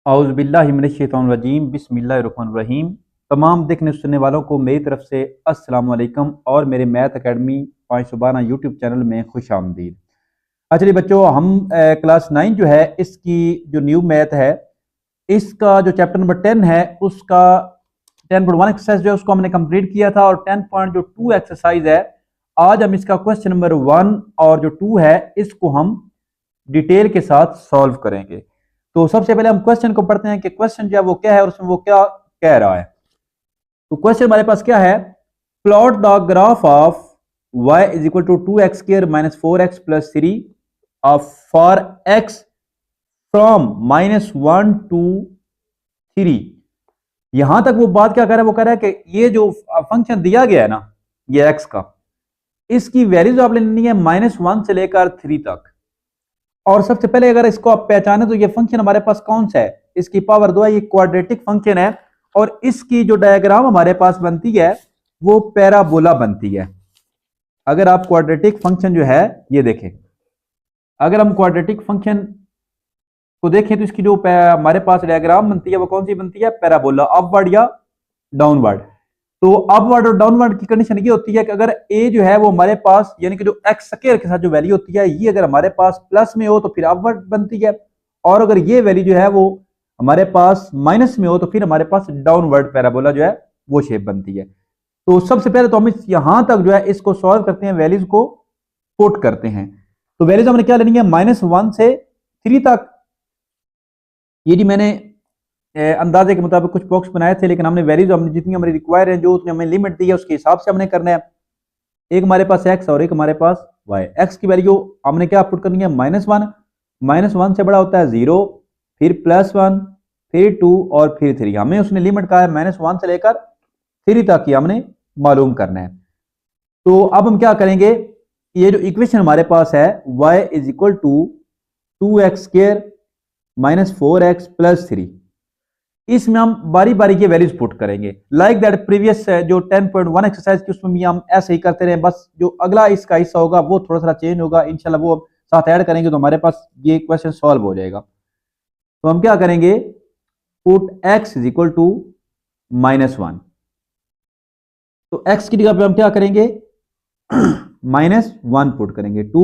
औज़ुबिल्लाहिमिनश्शैतानिर्रजीम बिस्मिल्लाहिर्रहमानिर्रहीम। तमाम देखने सुनने वालों को मेरी तरफ से अस्सलाम वालेकुम और मेरे मैथ अकेडमी 512 यूट्यूब चैनल में खुश आमदीद। अच्छा जी बच्चों, हम क्लास 9 जो है इसकी जो न्यू मैथ है इसका जो चैप्टर नंबर 10 है उसका 10.1 एक्सरसाइज जो है उसको हमने कंप्लीट किया था और 10.2 एक्सरसाइज है। आज हम इसका क्वेश्चन नंबर 1 और जो 2 है इसको हम डिटेल के साथ सॉल्व करेंगे। तो सबसे पहले हम क्वेश्चन को पढ़ते हैं कि क्वेश्चन जो है वो क्या है और उसमें वो क्या कह रहा है। तो क्वेश्चन हमारे पास क्या है, plot the graph of y is equal to 2x square minus 4x plus 3 for x from -1 to 3। यहां तक वो बात क्या कर रहा है, वो कह रहा है कि ये जो फंक्शन दिया गया है ना, ये x का, इसकी वैल्यूज आपने लेनी है -1 से लेकर 3 तक। और सबसे पहले अगर इसको आप पहचाने तो ये फंक्शन हमारे पास कौन सा है, इसकी पावर 2 है, ये क्वाड्रेटिक फंक्शन है और इसकी जो डायग्राम हमारे पास बनती है वो पैराबोला बनती है। अगर आप क्वाड्रेटिक फंक्शन जो है ये देखें, अगर हम क्वाड्रेटिक फंक्शन को देखें तो इसकी जो हमारे पास डायग्राम बनती है वो कौन सी बनती है, पैराबोला, अपवर्ड या डाउनवर्ड। तो अपवर्ड और डाउनवर्ड की कंडीशन ये होती है कि अगर ए जो है वो हमारे पास यानी कि जो एक्स स्क्वायर के साथ जो वैल्यू होती है ये अगर हमारे पास प्लस में हो तो फिर अपवर्ड बनती है, और अगर ये वैल्यू जो है वो हमारे पास माइनस में हो तो फिर हमारे पास डाउनवर्ड पैराबोला जो है वो शेप बनती है। तो सबसे पहले तो हम यहां तक जो है इसको सॉल्व करते हैं, वैल्यूज को पुट करते हैं। तो वैल्यूज हमने क्या लेनी है, -1 से 3 तक। ये जी मैंने अंदाजे के मुताबिक कुछ बॉक्स बनाए थे, लेकिन हमने वैल्यूज हमने जितनी हमारी रिक्वायर है, जो उसने हमें लिमिट दी है उसके हिसाब से हमने करना है। एक हमारे पास x और एक हमारे पास y। x की वैल्यू हमने क्या पुट करनी है, -1। -1 से बड़ा होता है 0, फिर +1, फिर 2 और फिर 3। हमें उसने लिमिट कहा है -1 से लेकर 3 तक ही हमने मालूम करना है। तो अब हम क्या करेंगे, ये जो इक्वेशन हमारे पास है y is equal to 2x square minus 4x plus 3, इसमें हम बारी बारी के वैल्यूज पुट करेंगे। लाइक दैट प्रीवियस जो 10.1 एक्सरसाइज की उसमें भी हम ऐसे ही करते रहे, बस जो अगला इसका हिस्सा होगा वो थोड़ा सा चेंज होगा, इंशाल्लाह वो साथ ऐड करेंगे तो हमारे पास ये क्वेश्चन सॉल्व हो जाएगा। तो हम क्या करेंगे, put x is equal to -1। तो x की जगह पे हम क्या करेंगे, -1 पुट करेंगे, 2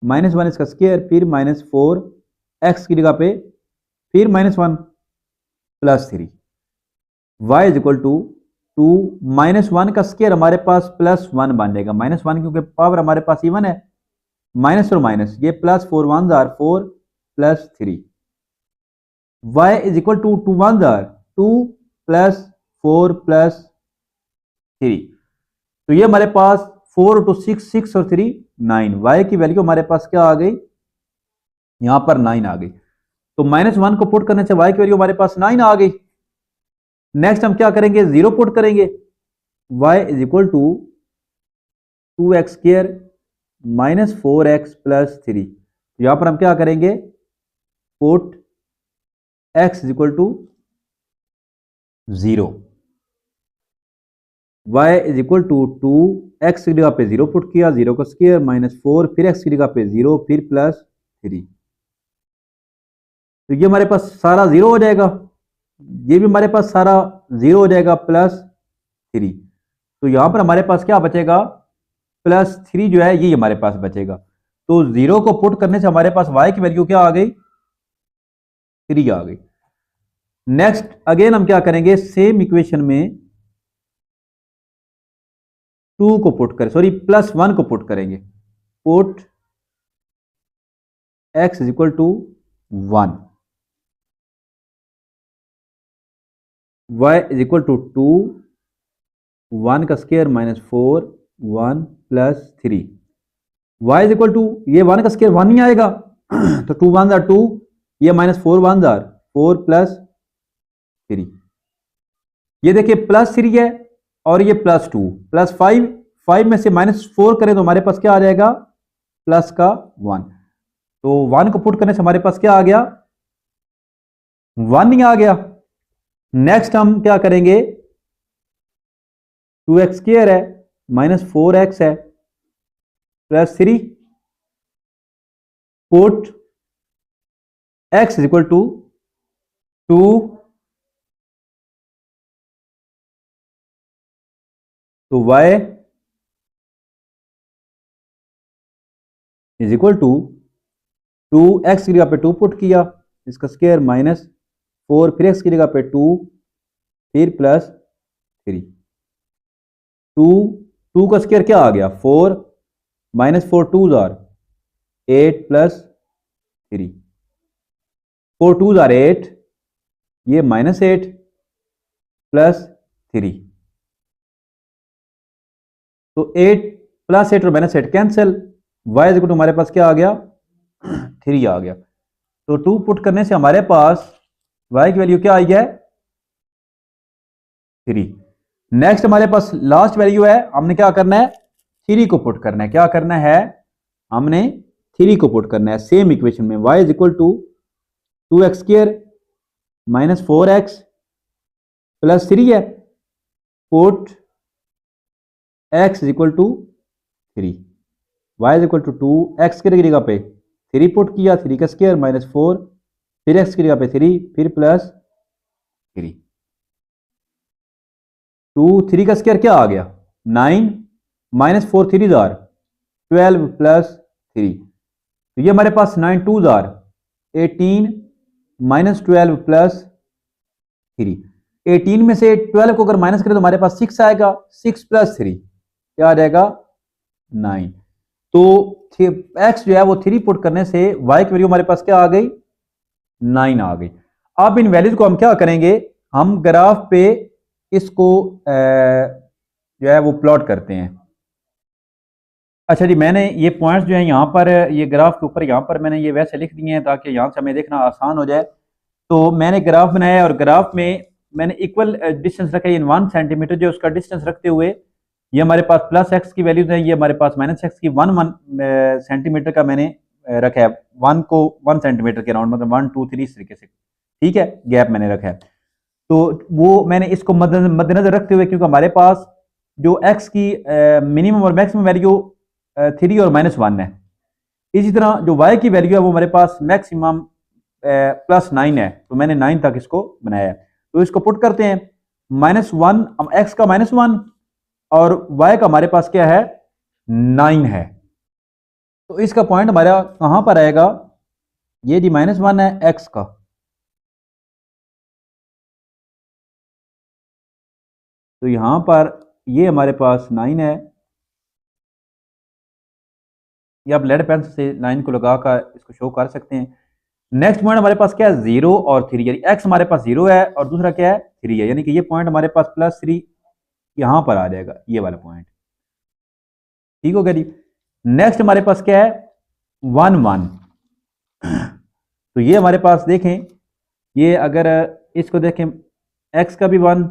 -1 इसका स्क्वायर, फिर -4 x की जगह पे, फिर -1 plus 3। y is equal to 2 -1 का स्क्वायर हमारे पास +1 बन जाएगा, -1 क्योंकि पावर हमारे पास इवन है, माइनस और माइनस, ये +4 1 जार 4 plus 3। y is equal to 2 1 जार 2 प्लस 4 प्लस 3। तो ये हमारे पास 4 to 6 6 और 3 9। y की वैल्यू हमारे पास क्या आ गई, यहां पर 9 आ गई। तो -1 को पुट करने से y की वैल्यू हमारे पास 9 आ गई। नेक्स्ट हम क्या करेंगे, 0 पुट करेंगे, y is equal to 2x square minus 4x plus 3। यहां पर हम क्या करेंगे, put x is equal to 0, y is equal to 2, x की जगह पे 0 पुट किया, 0 का स्क्वायर -4, फिर x की जगह पे 0, फिर +3। तो ये हमारे पास सारा 0 हो जाएगा, ये भी हमारे पास सारा 0 हो जाएगा, +3। तो यहां पर हमारे पास क्या बचेगा, +3 जो है ये हमारे पास बचेगा। तो 0 को पुट करने से हमारे पास y की वैल्यू क्या आ गई, 3 आ गई। नेक्स्ट अगेन हम क्या करेंगे, सेम इक्वेशन में 2 को पुट करें, सॉरी +1 को पुट करेंगे, put x is equal to 1, y is equal to 2, 1 का square -4 1 plus 3। y is equal to, ये 1 का स्क्वायर 1 नहीं आएगा तो 2 1 जार 2, ये -4 1 जार 4 प्लस 3। ये देखिए +3 है और ये +2 +5, 5 में से -4 करें तो हमारे पास क्या आ जाएगा, प्लस का 1। तो 1 को पुट करने से हमारे पास क्या आ गया, 1 नहीं आ गया। नेक्स्ट हम क्या करेंगे, 2x स्क्वायर है -4x है plus 3, put x is equal to 2 तो y is equal to 2x की जगह पे 2 पुट किया, इसका स्क्वायर -4, फिर x की जगह पे 2, फिर +3। 2 का स्क्वायर क्या आ गया 4, -4 2 जार 8 +3, 4 2 जार 8, ये -8 +3, तो 8 +8 और -8 cancel, y is equal to हमारे पास क्या आ गया 3 आ गया। तो 2 पुट करने से हमारे पास y की वैल्यू क्या आई है 3। नेक्स्ट हमारे पास लास्ट वैल्यू है, हमने क्या करना है 3 को पुट करना है। क्या करना है, हमने 3 को पुट करना है सेम इक्वेशन में। y is equal to 2x square -4x +3 है, put x is equal to 3, y is equal to 2x की जगह पे 3 पुट किया, 3 का स्क्वायर -4, फिर x की जगह पे 3, फिर +3, 2 3 का स्क्वायर क्या आ गया 9, -4 3 जार 12 +3, तो ये हमारे पास 9 2 जार 18, -12 +3, 18 में से 12 को अगर माइनस करें तो हमारे पास 6 आएगा, 6 +3 क्या आ जाएगा 9। तो x जो है वो 3 पुट करने से y की वैल्यू हमारे पास क्या आ गई 9 आ गई। अब इन वैल्यूज को हम क्या करेंगे, हम ग्राफ पे इसको जो है वो प्लॉट करते हैं। अच्छा जी, मैंने ये पॉइंट्स जो है यहाँ पर ये ग्राफ के ऊपर यहाँ पर मैंने ये वैसे लिख दिए हैं ताकि यहाँ से हमें देखना आसान हो जाए। तो मैंने ग्राफ बनाया और ग्राफ में मैंने इक्वल डिस्टेंस रखा है, 1 सेंटीमीटर जो उसका डिस्टेंस रखते हुए ये हमारे पास +x की वैल्यूज है, ये हमारे पास -x की 1 सेंटीमीटर का मैंने रखा है, 1 को 1 सेंटीमीटर के राउंड, मतलब 1 2 3 इस तरीके से, ठीक है, गैप मैंने रखा है। तो वो मैंने इसको मद्देनजर रखते हुए, क्योंकि हमारे पास जो x की मिनिमम और मैक्सिमम वैल्यू 3 और -1 है, इसी तरह जो y की वैल्यू है वो हमारे पास मैक्सिमम +9 है, तो मैंने 9 तक इसको बनाया है। तो इसको पुट करते हैं, -1 x का -1 और y का हमारे पास क्या है 9 है, तो इसका पॉइंट हमारा कहां पर आएगा, ये जी -1 है x का, तो यहां पर ये हमारे पास 9 है, ये आप लेड पेंसिल से लाइन को लगाकर इसको शो कर सकते हैं। नेक्स्ट पॉइंट हमारे पास क्या है 0 और 3, यानी x हमारे पास 0 है और दूसरा क्या है 3 है, यानी कि ये पॉइंट हमारे पास +3 यहां पर आ जाएगा, ये वाला पॉइंट, ठीक हो गया जी। नेक्स्ट हमारे पास क्या है 1 1, तो ये हमारे पास देखें, ये अगर इसको देखें x का भी 1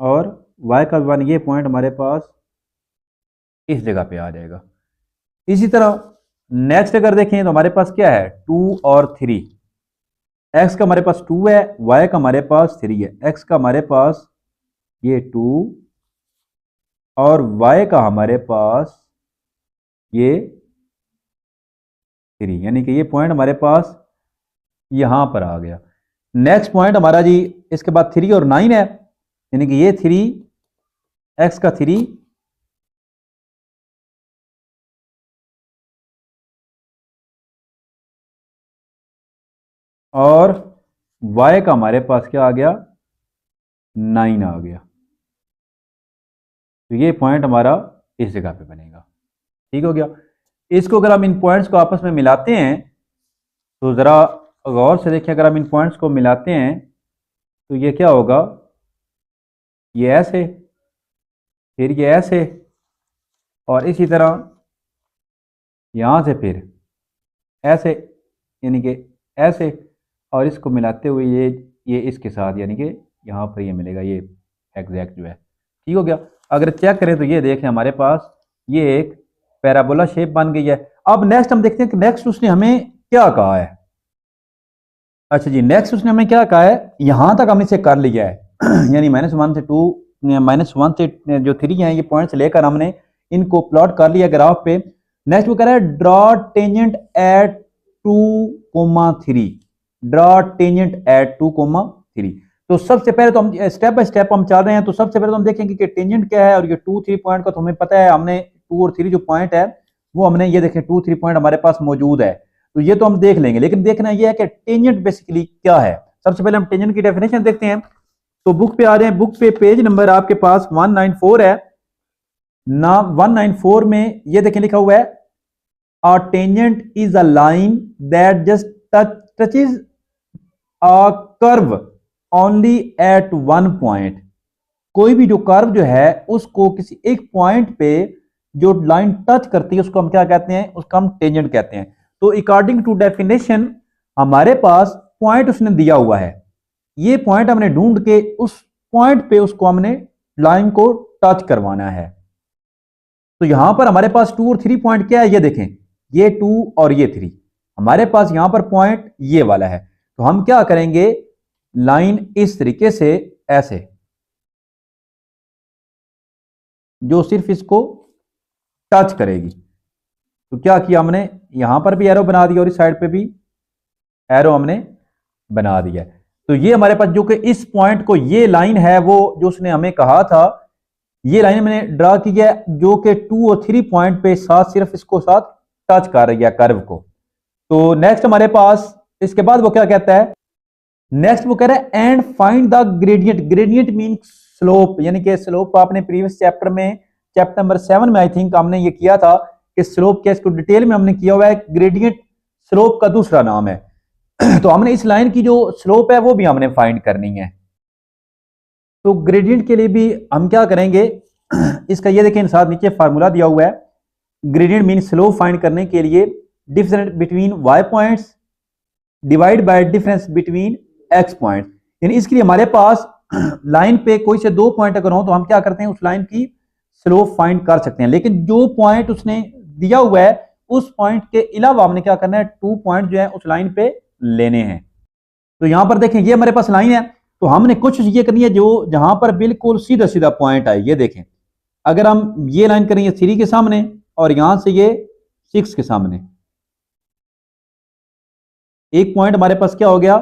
और y का भी 1, ये पॉइंट हमारे पास इस जगह पे आ जाएगा। इसी तरह नेक्स्ट अगर देखें तो हमारे पास क्या है 2 और 3, x का हमारे पास 2 है, y का हमारे पास 3 है, x का हमारे पास ये 2 और y का हमारे पास ये 3, यानी कि ये पॉइंट हमारे पास यहां पर आ गया। नेक्स्ट पॉइंट हमारा जी इसके बाद 3 और 9 है, यानी कि ये 3 x का 3 और y का हमारे पास क्या आ गया 9 आ गया, तो ये पॉइंट हमारा इस जगह पे बनेगा, ठीक हो गया। इसको अगर हम इन पॉइंट्स को आपस में मिलाते हैं तो ज़रा गौर से देखिए, अगर हम इन पॉइंट्स को मिलाते हैं तो ये क्या होगा, ये ऐसे, फिर ये ऐसे, और इसी तरह यहाँ से फिर ऐसे, यानी कि ऐसे, और इसको मिलाते हुए ये इसके साथ, यानी कि यहाँ पर ये मिलेगा, ये एग्जैक्ट जो है, ठीक हो गया। अगर चेक करें तो ये देखें हमारे पास ये एक पैराबोला शेप बन गई है। अब नेक्स्ट हम देखते हैं कि नेक्स्ट उसने हमें क्या कहा है। अच्छा जी, नेक्स्ट उसने हमें क्या कहा है, यहां तक हमने इसे कर लिया है यानी -1 से 2, -1 से जो 3 है, ये पॉइंट्स लेकर हमने इनको प्लॉट कर लिया ग्राफ पे। नेक्स्ट वो कह रहा है draw tangent eight 2, 3, draw tangent at 2,3। तो सबसे पहले तो हम स्टेप बाय स्टेप हम चल रहे हैं। तो सबसे पहले तो हम देखेंगे कि टेंजेंट क्या है, और ये 2-3 पॉइंट का तो हमें पता है, हमने 2 और 3 जो पॉइंट है वो हमने ये देखें 2-3 पॉइंट हमारे पास मौजूद है, तो ये तो हम देख लेंगे। लेकिन देखना ये है कि टेंजेंट बेसिकली क्या है। सबसे पहले हम टेंजेंट की डेफिनेशन देखते हैं। तो बुक पे आ रहे हैं, बुक पे पेज नंबर आपके पास 194 है ना। 194 में ये देखें लिखा हुआ है, a tangent is a line that just touches a curve only at one point। कोई भी जो कर्व जो है उसको किसी एक पॉइंट पे जो लाइन टच करती है उसको हम क्या कहते हैं, उसका हम टेंजेंट कहते हैं। तो अकॉर्डिंग टू डेफिनेशन हमारे पास पॉइंट उसने दिया हुआ है, ये पॉइंट हमने ढूंढ के उस पॉइंट पे उसको हमने लाइन को टच करवाना है। तो यहां पर हमारे पास 2 और 3 पॉइंट क्या है, ये देखें, ये 2 और ये 3 हमारे पास यहां पर पॉइंट ये वाला है। तो हम क्या करेंगे, लाइन इस तरीके से ऐसे जो सिर्फ इसको टच करेगी। तो क्या किया हमने, यहां पर भी एरो बना दिया और इस साइड पे भी एरो हमने बना दिया। तो ये हमारे पास जो कि इस पॉइंट को, ये लाइन है वो जो उसने हमें कहा था, ये लाइन मैंने ड्रा की है जो कि 2 और 3 पॉइंट पे साथ सिर्फ इसको साथ टच कर रही है कर्व को। तो नेक्स्ट हमारे पास इसके बाद वो क्या कहता है, नेक्स्ट वो कह रहा है and find the gradient. Gradient mean slope, यानी कि स्लोप आपने प्रीवियस चैप्टर में, चैप्टर नंबर 7 में आई थिंक हमने ये किया था कि स्लोप क्या, इसको डिटेल में हमने किया हुआ है। ग्रेडियंट स्लोप का दूसरा नाम है। तो हमने इस लाइन की जो स्लोप है वो भी हमने फाइंड करनी है। तो ग्रेडियंट के लिए भी हम क्या करेंगे, इसका ये देखें साथ नीचे फार्मूला दिया हुआ है। ग्रेडियंट मीन स्लोप फाइंड करने के लिए difference between y points divide by difference between x point. यानी इसके लिए हमारे पास लाइन पे कोई से 2 पॉइंट अगर हो तो हम क्या करते हैं, उस लाइन की स्लोप फाइंड कर सकते हैं। लेकिन जो पॉइंट उसने दिया हुआ है उस पॉइंट के अलावा हमने क्या करना है, 2 पॉइंट जो है उस लाइन पे लेने हैं। तो यहां पर देखें ये हमारे पास लाइन है, तो हमने कोशिश ये करनी है जो जहां पर बिल्कुल सीधा सीधा पॉइंट आए। ये देखें, अगर हम ये लाइन करेंगे 3 के सामने और यहां से ये 6 के सामने, एक पॉइंट हमारे पास क्या हो गया,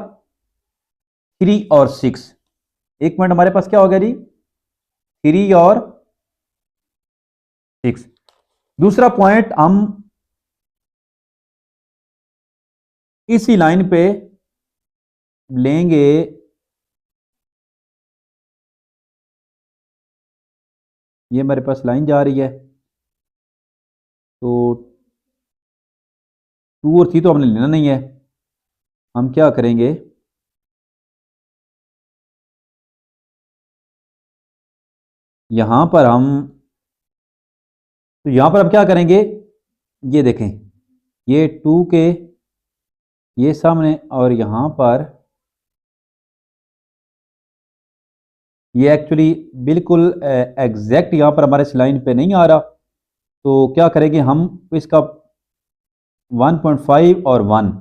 3 और 6। एक पॉइंट हमारे पास क्या हो गया जी, 3 और 6। दूसरा पॉइंट हम इसी लाइन पे लेंगे, ये हमारे पास लाइन जा रही है। तो 2 और 3 तो हमने लेना नहीं है, हम क्या करेंगे, यहां पर हम, तो यहां पर हम क्या करेंगे, ये देखें, ये 2 के ये सामने और यहां पर ये एक्चुअली बिल्कुल एग्जैक्ट यहां पर हमारे इस लाइन पे नहीं आ रहा। तो क्या करेंगे हम, इसका 1.5 और 1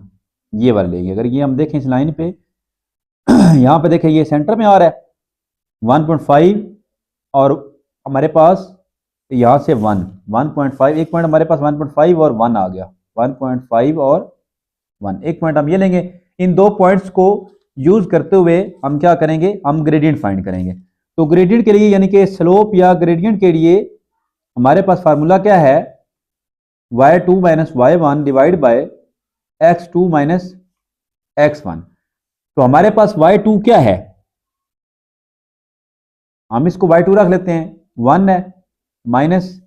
ये वाला लेंगे। अगर ये हम देखें इस लाइन पे, यहां पे देखें ये सेंटर में आ रहा है 1.5 और हमारे पास यहां से 1.5, एक पॉइंट हमारे पास 1.5 और 1 आ गया, 1.5 और 1, एक पॉइंट हम ये लेंगे। इन 2 पॉइंट्स को यूज करते हुए हम क्या करेंगे, हम ग्रेडियंट फाइंड करेंगे। तो ग्रेडियंट के लिए यानी कि स्लोप या ग्रेडियंट के लिए हमारे पास फार्मूला क्या है, y2 minus y1 divide by x2 minus x1। तो हमारे पास y2 क्या है, हम इसको y2 रख लेते हैं, 1 है, माइनस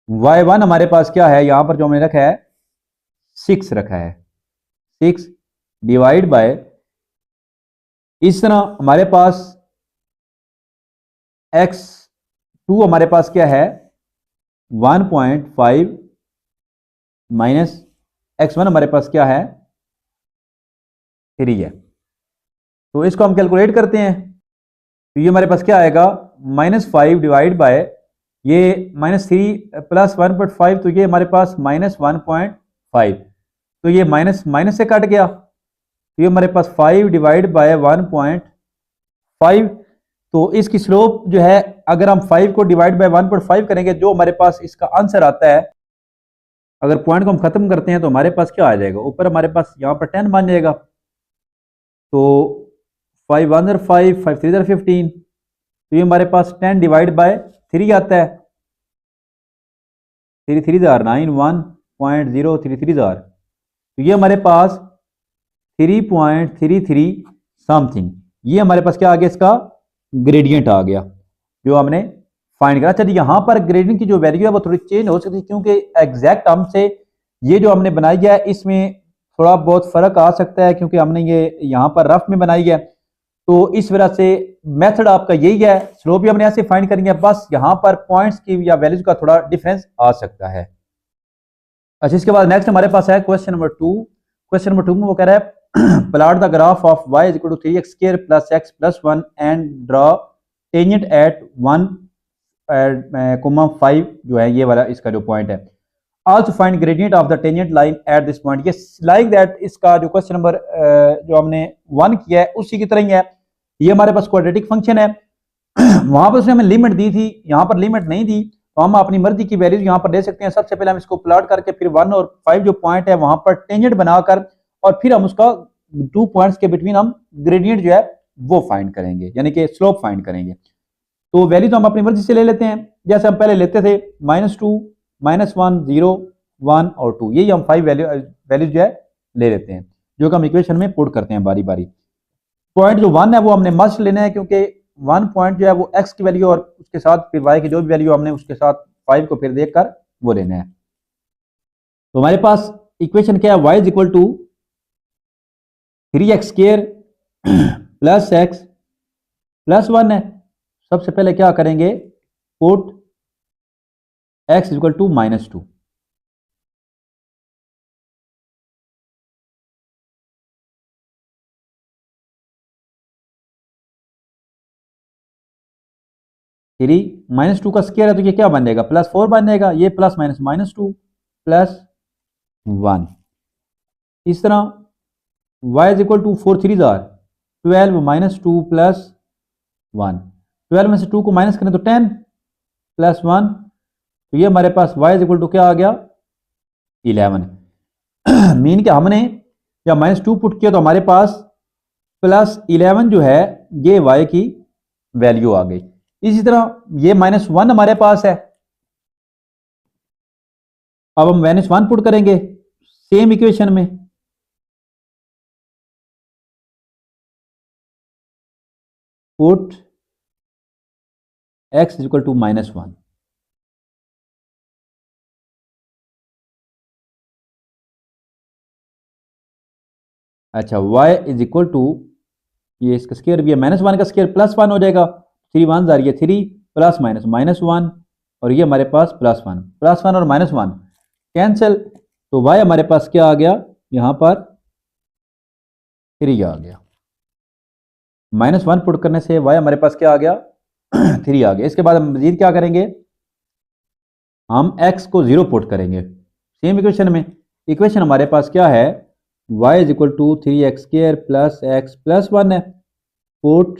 y1 हमारे पास क्या है, यहां पर जो हमने रखा है 6 रखा है, 6 डिवाइड बाय, इस तरह हमारे पास x2 हमारे पास क्या है 1.5 माइनस x1 हमारे पास क्या है 3 है। तो इसको हम कैलकुलेट करते हैं। तो ये हमारे पास क्या आएगा, -5 डिवाइड बाय ये -3 प्लस 1.5, तो ये हमारे पास -1.5। तो ये माइनस माइनस से कट गया, तो ये हमारे पास 5 डिवाइड बाय 1.5। तो इसकी स्लोप जो है, अगर हम 5 को डिवाइड बाय 1.5 करेंगे, जो हमारे पास इसका आंसर आता है, अगर पॉइंट को हम खत्म करते हैं तो हमारे पास क्या आ जाएगा, ऊपर हमारे पास यहाँ पर 10 बन जाएगा। 5 1 5, 5 3 15, तो ये हमारे पास 10 डिवाइड बाय 3 आता है, 3 3 9 1.033, तो ये हमारे पास 3.33 समथिंग, ये हमारे पास क्या आ गया, इसका ग्रेडियंट आ गया जो हमने फाइंड करा। चलिए यहाँ पर ग्रेडियंट की जो वैल्यू है वो थोड़ी चेंज हो सकती है, क्योंकि एग्जैक्ट टर्म से ये जो हमने बनाई है इसमें थोड़ा बहुत फर्क आ सकता है, क्योंकि हमने ये यहाँ पर रफ में बनाई है, तो इस वजह से मेथड आपका यही है। स्लोप भी हमने ऐसे फाइंड करेंगे, बस यहाँ पर पॉइंट्स की या वैल्यूज का थोड़ा डिफरेंस आ सकता है। अच्छा, इसके बाद नेक्स्ट हमारे पास है क्वेश्चन नंबर 2। क्वेश्चन नंबर 2 में वो कह रहा है plot the graph of y is equal to 3x square plus x plus 1 and draw tangent at 1,5 जो है ये वाला इसका जो पॉइंट है। Also find gradient of the tangent line at this point. ये लाइक दैट इसका जो क्वेश्चन नंबर जो हमने 1 किया है उसी की तरह ही है। ये हमारे पास क्वाड्रेटिक फंक्शन है, वहां पर उसने हमें लिमिट दी थी, यहाँ पर लिमिट नहीं दी, तो हम अपनी मर्जी की वैल्यूज यहाँ पर ले सकते हैं। सबसे पहले हम इसको प्लॉट करके फिर 1 और 5 जो पॉइंट है वहां पर टेंजेंट बनाकर और फिर हम उसका 2 पॉइंट्स के बिटवीन हम ग्रेडियंट जो है वो फाइंड करेंगे, यानी कि स्लोप फाइंड करेंगे। तो वैल्यू तो हम अपनी मर्जी से ले लेते हैं, जैसे हम पहले लेते थे -2 -1 0 1 और 2, यही हम 5 वैल्यूज जो है ले लेते हैं, जो कि हम इक्वेशन में पुट करते हैं बारी बारी। पॉइंट जो 1 है वो हमने मस्ट लेना है, क्योंकि 1 पॉइंट जो है वो x की वैल्यू और उसके साथ फिर y की जो भी वैल्यू हमने उसके साथ 5 को फिर देखकर वो लेना है। तो हमारे पास इक्वेशन क्या है, y is equal to 3x square plus x plus 1 है। सबसे पहले क्या करेंगे, put x is equal to -2, -2 का स्क्वायर है तो ये क्या बन जाएगा, +4 बन जाएगा। ये प्लस माइनस -2 प्लस 1। इस तरह y is equal to 4 3 12 -2 plus 1, 12 में से 2 को माइनस करें तो 10 प्लस 1, तो ये हमारे पास y इज इक्वल टू क्या आ गया, 11। मीन के हमने जब -2 पुट किया तो हमारे पास +11 जो है ये y की वैल्यू आ गई। इसी तरह ये -1 हमारे पास है, अब हम -1 पुट करेंगे सेम इक्वेशन में, put x is equal to -1। अच्छा, y इज इक्वल टू, ये इसका स्क्वायर भी है, -1 का स्क्वायर +1 हो जाएगा, 3 1 जार ये 3 प्लस माइनस -1 और ये हमारे पास +1 और -1 कैंसिल, तो y हमारे पास क्या आ गया, यहाँ पर 3 आ गया। -1 पुट करने से y हमारे पास क्या आ गया, 3 आ गया। इसके बाद हम मजीद क्या करेंगे, हम x को 0 पुट करेंगे सेम इक्वेशन में। इक्वेशन हमारे पास क्या है, y is equal to 3x square plus x plus 1 है, put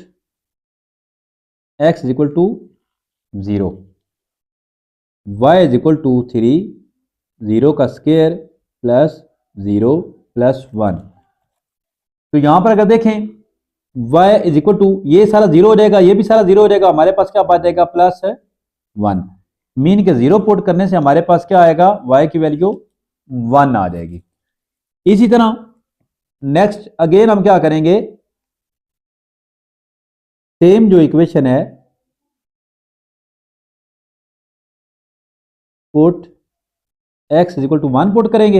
x is equal to 0, y is equal to 3 0 का स्क्वायर प्लस 0 प्लस 1। तो यहां पर अगर देखें y इज इक्वल टू, ये सारा 0 हो जाएगा, ये भी सारा 0 हो जाएगा, हमारे पास क्या बच जाएगा, +1। मीन के 0 पुट करने से हमारे पास क्या आएगा, y की वैल्यू 1 आ जाएगी। इसी तरह नेक्स्ट अगेन हम क्या करेंगे, सेम जो इक्वेशन है, put x is equal to 1 put करेंगे,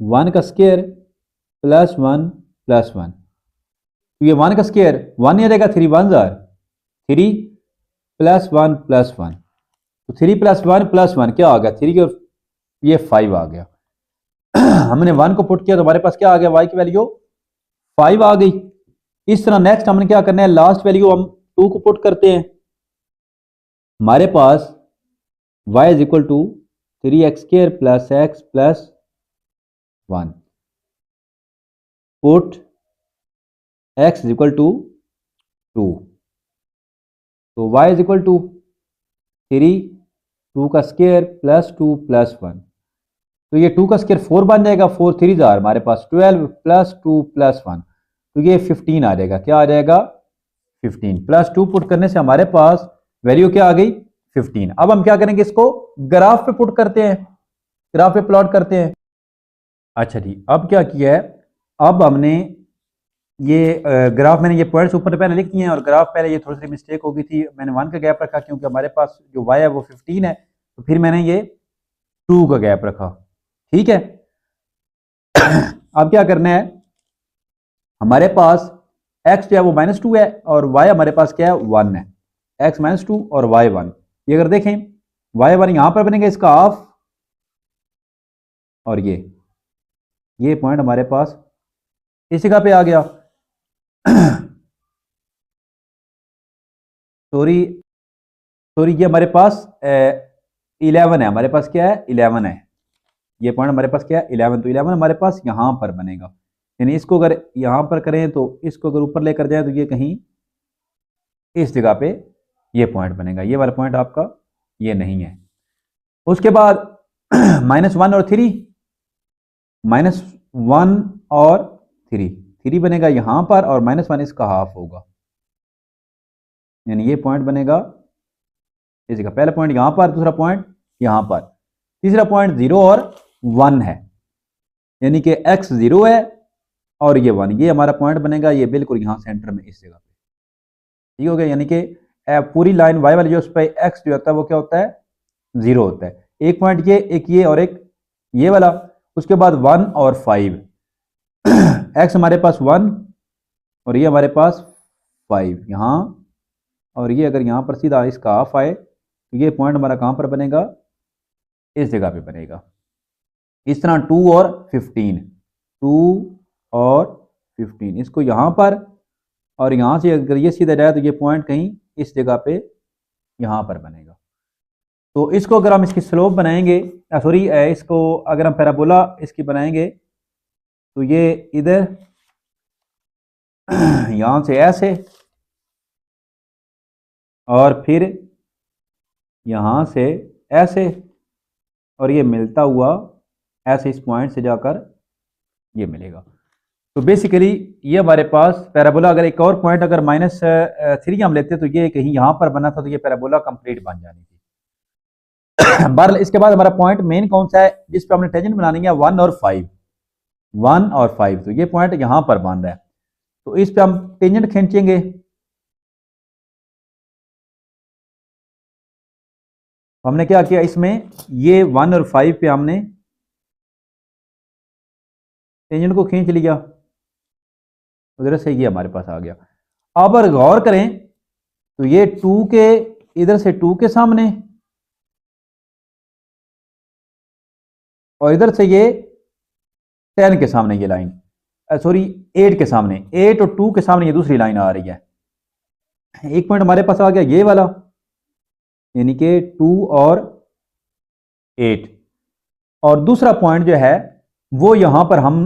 1 का स्क्वायर प्लस 1 प्लस 1, तो ये 1 का स्क्वायर 1 नहीं आ जाएगा, 3 1 जार 3 प्लस 1 प्लस 1, तो 3 प्लस 1 प्लस 1 क्या आ गया, 3 और ये 5 आ गया। हमने 1 को पुट किया तो हमारे पास क्या आ गया, y की वैल्यू 5 आ गई। इस तरह नेक्स्ट हमने क्या करना है, लास्ट वैल्यू हम 2 को पुट करते हैं, हमारे पास y is equal to 3x square plus x plus 1, put x is equal to 2, तो y इज इक्वल टू 3 2 का स्क्वायर प्लस 2 प्लस 1, तो ये 2 का स्क्वायर 4 बन जाएगा, 4 3 जार हमारे पास 12 प्लस 2 प्लस 1, तो ये 15 आ जाएगा। क्या आ जाएगा? 15 प्लस 2 पुट करने से हमारे पास वैल्यू क्या आ गई? 15। अब हम क्या करेंगे, इसको ग्राफ पे पुट करते हैं, ग्राफ पे प्लॉट करते हैं। अच्छा जी, अब क्या किया है, अब हमने ये ग्राफ, मैंने ये पॉइंट्स ऊपर पहले लिख दिए हैं, और ग्राफ पहले ये थोड़ी सी मिस्टेक हो गई थी, मैंने 1 का गैप रखा क्योंकि हमारे पास जो y है वो 15 है, तो फिर मैंने ये 2 का गैप रखा। ठीक है। अब क्या करना है, हमारे पास x जो है वो -2 है और y हमारे पास क्या है? 1 है। x -2 और y 1। ये अगर देखें y 1 यहां पर बनेगा इसका हाफ, और ये पॉइंट हमारे पास इस जगह पे आ गया। सॉरी ये हमारे पास 11 है, हमारे पास क्या है? 11 है। ये पॉइंट हमारे पास क्या है? 11। तो 11 हमारे पास यहां पर बनेगा, यानी इसको अगर यहां पर करें तो इसको अगर ऊपर लेकर जाए तो ये कहीं इस जगह पे ये पॉइंट बनेगा। ये वाला पॉइंट आपका ये नहीं है। उसके बाद -1 और 3, -1 और 3 बनेगा यहां पर, और -1 इसका हाफ होगा, यानी ये पॉइंट बनेगा इस जगह। पहला पॉइंट यहां पर, दूसरा पॉइंट यहां पर, तीसरा पॉइंट 0 और 1 है, यानी कि x 0 है और ये 1। ये हमारा पॉइंट बनेगा, ये बिल्कुल यहां सेंटर में इस जगह पे। ठीक हो गया, यानी कि पूरी लाइन y वाली जो उस पर x जो होता है वो क्या होता है? 0 होता है। एक पॉइंट ये, एक ये और एक ये वाला। उसके बाद 1 और 5, x हमारे पास 1 और ये हमारे पास 5 यहाँ, और ये अगर यहाँ पर सीधा इसका हाफ आए तो ये पॉइंट हमारा कहाँ पर बनेगा? इस जगह पे बनेगा। इस तरह 2 और 15, 2 और 15, इसको यहाँ पर, और यहाँ से अगर ये सीधा जाए तो ये पॉइंट कहीं इस जगह पे यहाँ पर बनेगा। तो इसको अगर हम इसकी स्लोप बनाएंगे, सॉरी इसको अगर हम पैराबोला इसकी बनाएंगे तो ये इधर यहाँ से ऐसे, और फिर यहाँ से ऐसे, और ये मिलता हुआ ऐसे इस पॉइंट से जाकर ये मिलेगा। तो बेसिकली ये हमारे पास पैराबोला, अगर एक और पॉइंट अगर -3 हम लेते तो ये कहीं यहाँ पर बना था, तो ये पैराबोला कंप्लीट बन जानी थी। बहरहाल इसके बाद हमारा पॉइंट मेन कौन सा है जिस पे हमने टेंजेंट बनानी है? 1 और 5। 1 और 5, तो ये पॉइंट यहाँ पर बन रहा है, तो इस पे हम टेंजेंट खींचेंगे। हमने क्या किया इसमें, ये 1 और 5 पे हमने टेंजेंट को खींच लिया, उधर से ये हमारे पास आ गया। अब अगर गौर करें तो ये 2 के इधर से 2 के सामने, और इधर से ये 10 के सामने ये लाइन, सॉरी 8 के सामने, 8 और 2 के सामने ये दूसरी लाइन आ रही है। एक पॉइंट हमारे पास आ गया ये वाला, यानी कि 2 और 8, और दूसरा पॉइंट जो है वो यहां पर हम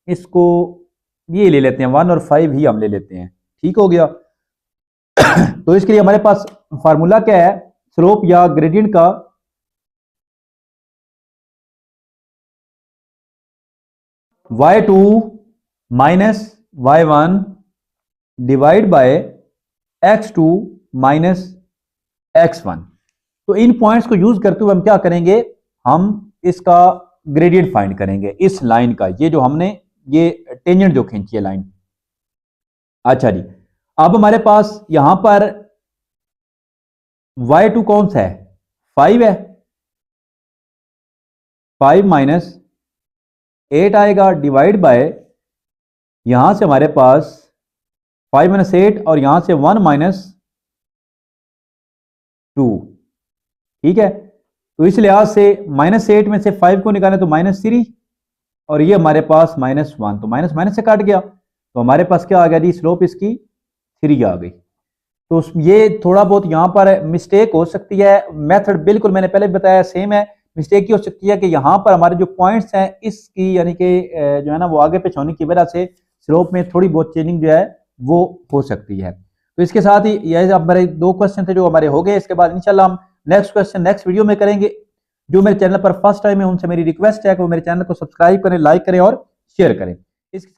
इसको ये ले लेते हैं, 1 और 5 ही हम ले लेते हैं। ठीक हो गया। तो इसके लिए हमारे पास फार्मूला क्या है स्लोप या ग्रेडियंट का? y2 minus y1 divide by x2 minus x1। तो इन पॉइंट्स को यूज करते हुए हम क्या करेंगे, हम इसका ग्रेडियंट फाइंड करेंगे इस लाइन का, ये जो हमने ये टेंजेंट जो खींची है लाइन। अच्छा जी, अब हमारे पास यहां पर y2 कौन सा है? 5 है। 5 माइनस 8 आएगा डिवाइड बाय, यहां से हमारे पास 5 माइनस 8 और यहां से 1 माइनस 2। ठीक है, तो इस लिहाज से -8 में से 5 को निकालें तो -3, और ये हमारे पास -1, तो माइनस माइनस से काट गया, तो हमारे पास क्या आ गया जी? स्लोप इसकी 3 आ गई। तो ये थोड़ा बहुत यहाँ पर मिस्टेक हो सकती है, मेथड बिल्कुल मैंने पहले बताया सेम है। मिस्टेक ये हो सकती है कि यहाँ पर हमारे जो पॉइंट्स हैं इसकी, यानी कि जो है ना वो आगे पीछे होने की वजह से स्लोप में थोड़ी बहुत चेंजिंग जो है वो हो सकती है। तो इसके साथ ही ये हमारे 2 क्वेश्चन थे जो हमारे हो गए। इसके बाद इंशाल्लाह हम नेक्स्ट क्वेश्चन नेक्स्ट वीडियो में करेंगे। जो मेरे चैनल पर फर्स्ट टाइम है उनसे मेरी रिक्वेस्ट है कि वो मेरे चैनल को सब्सक्राइब करें, लाइक करें और शेयर करें। इसके